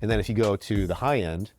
And then if you go to the high end,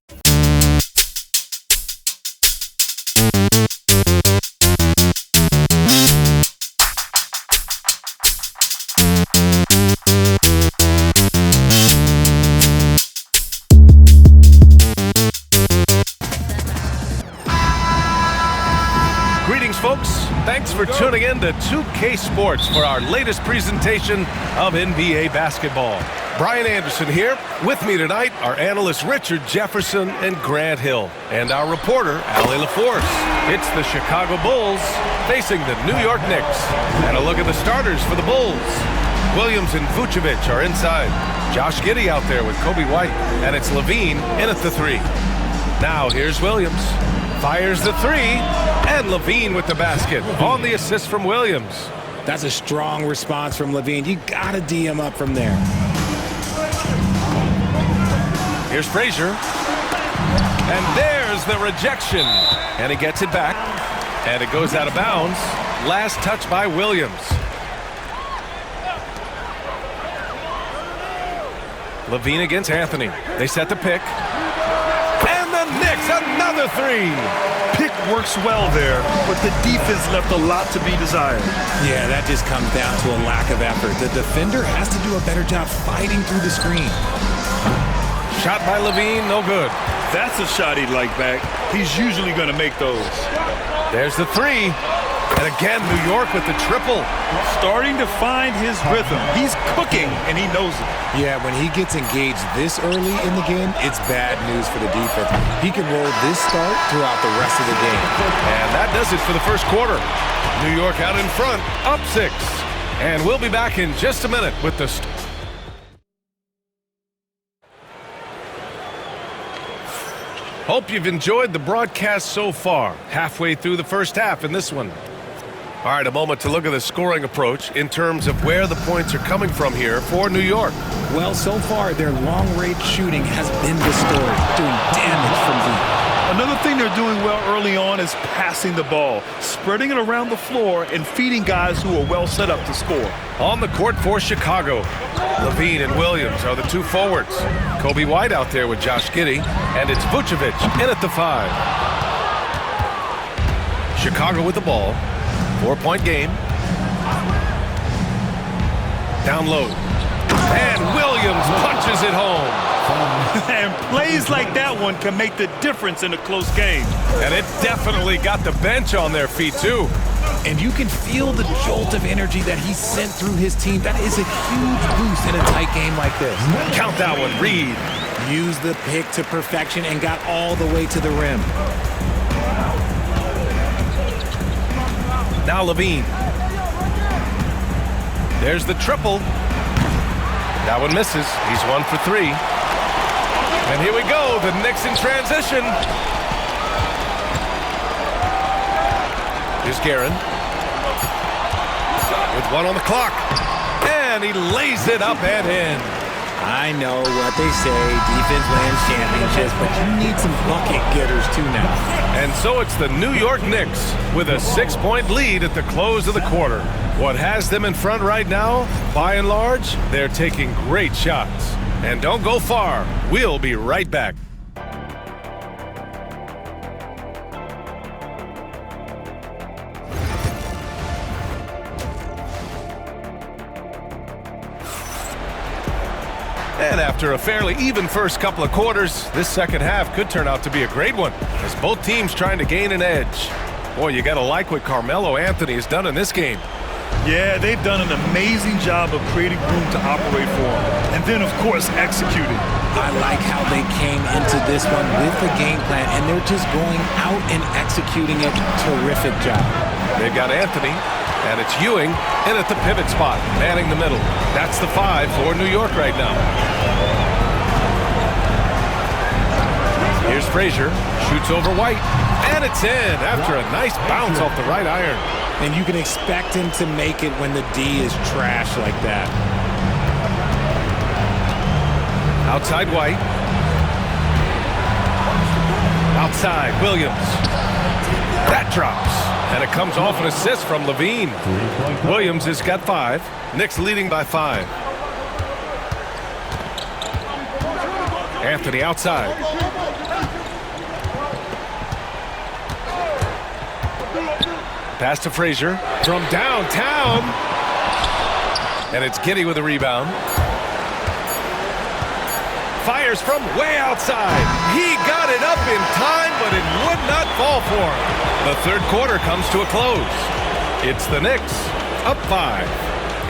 Greetings, folks. Thanks for tuning in to 2K Sports for our latest presentation of NBA basketball. Brian Anderson here. With me tonight are analysts Richard Jefferson and Grant Hill, and our reporter, Allie LaForce. It's the Chicago Bulls facing the New York Knicks. And a look at the starters for the Bulls. Williams and Vucevic are inside. Josh Giddey out there with Kobe White, and it's Levine in at the three. Now here's Williams. Fires the three, and Levine with the basket on the assist from Williams. That's a strong response from Levine. You got to D him up from there. Here's Frazier, and there's the rejection, and he gets it back, and it goes out of bounds. Last touch by Williams. Levine against Anthony. They set the pick. Knicks, another three. Pick works well there, but the defense left a lot to be desired. Yeah, that just comes down to a lack of effort. The defender has to do a better job fighting through the screen. Shot by Levine, no good. That's a shot he'd like back. He's usually going to make those. There's the three. And again, New York with the triple. Starting to find his rhythm. He's cooking, and he knows it. Yeah, when he gets engaged this early in the game, it's bad news for the defense. He can roll this start throughout the rest of the game. And that does it for the first quarter. New York out in front, up 6. And we'll be back in just a minute with the... Hope you've enjoyed the broadcast so far. Halfway through the first half in this one. All right, a moment to look at the scoring approach in terms of where the points are coming from here for New York. Well, so far, their long-range shooting has been the story, doing damage from deep. Another thing they're doing well early on is passing the ball, spreading it around the floor and feeding guys who are well set up to score. On the court for Chicago, Levine and Williams are the two forwards. Kobe White out there with Josh Giddey, and it's Vucevic in at the 5. Chicago with the ball. 4-point game. Down low. And Williams punches it home. And plays like that one can make the difference in a close game. And it definitely got the bench on their feet, too. And you can feel the jolt of energy that he sent through his team. That is a huge boost in a tight game like this. Count that one, Reed. Used the pick to perfection and got all the way to the rim. Now Levine. There's the triple. That one misses. He's 1 for 3. And here we go. The Knicks in transition. Here's Guerin. With 1 on the clock. And he lays it up and in. I know what they say, defense wins championships, but you need some bucket getters too now. And so it's the New York Knicks with a 6-point lead at the close of the quarter. What has them in front right now, by and large, they're taking great shots. And don't go far. We'll be right back. And after a fairly even first couple of quarters, this second half could turn out to be a great one, as both teams trying to gain an edge. Boy, you got to like what Carmelo Anthony has done in this game. Yeah, they've done an amazing job of creating room to operate for him. And then, of course, executing. I like how they came into this one with the game plan, and they're just going out and executing it. Terrific job. They've got Anthony, and it's Ewing in at the pivot spot, manning the middle. That's the 5 for New York right now. Here's Frazier, shoots over White, and it's in after a nice bounce off the right iron. And you can expect him to make it when the D is trash like that. Outside White. Outside Williams. That drops. And it comes off an assist from Levine. Williams has got 5. Knicks leading by 5. Anthony outside. Pass to Frazier from downtown. And it's Giddey with a rebound. Fires from way outside. He got it up in time, but it would not fall for him. The third quarter comes to a close. It's the Knicks up 5.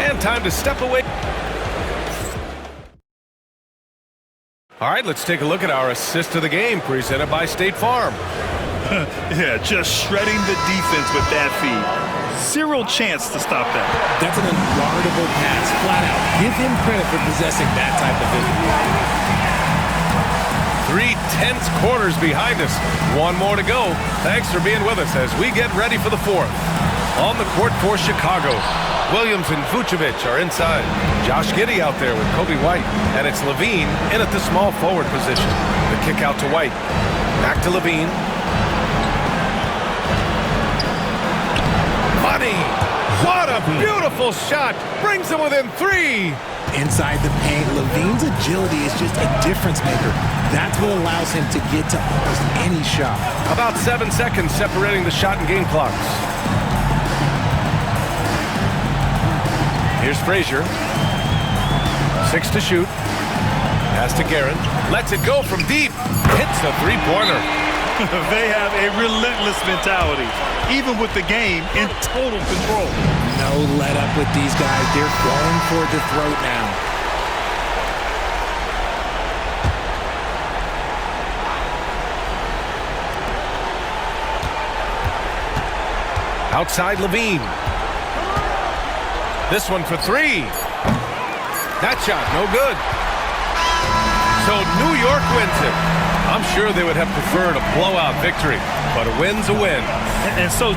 And time to step away. All right, let's take a look at our assist of the game presented by State Farm. Yeah, just shredding the defense with that feed. Zero chance to stop that. That's an unguardable pass, flat out. Give him credit for possessing that type of vision. 3 tense quarters behind us. One more to go. Thanks for being with us as we get ready for the fourth. On the court for Chicago, Williams and Vucevic are inside. Josh Giddey out there with Kobe White. And it's Levine in at the small forward position. The kick out to White. Back to Levine. Money! What a beautiful shot! Brings them within 3. Inside the paint, Levine's agility is just a difference maker. That's what allows him to get to almost any shot. About 7 seconds separating the shot and game clocks. Here's Frazier. 6 to shoot. Pass to Garrett. Lets it go from deep. Hits the three-pointer. They have a relentless mentality, even with the game in total control. No let up with these guys. They're going for the throat now. Outside Levine. This one for 3. That shot, no good. So New York wins it. I'm sure they would have preferred a blowout victory, but a win's a win. And so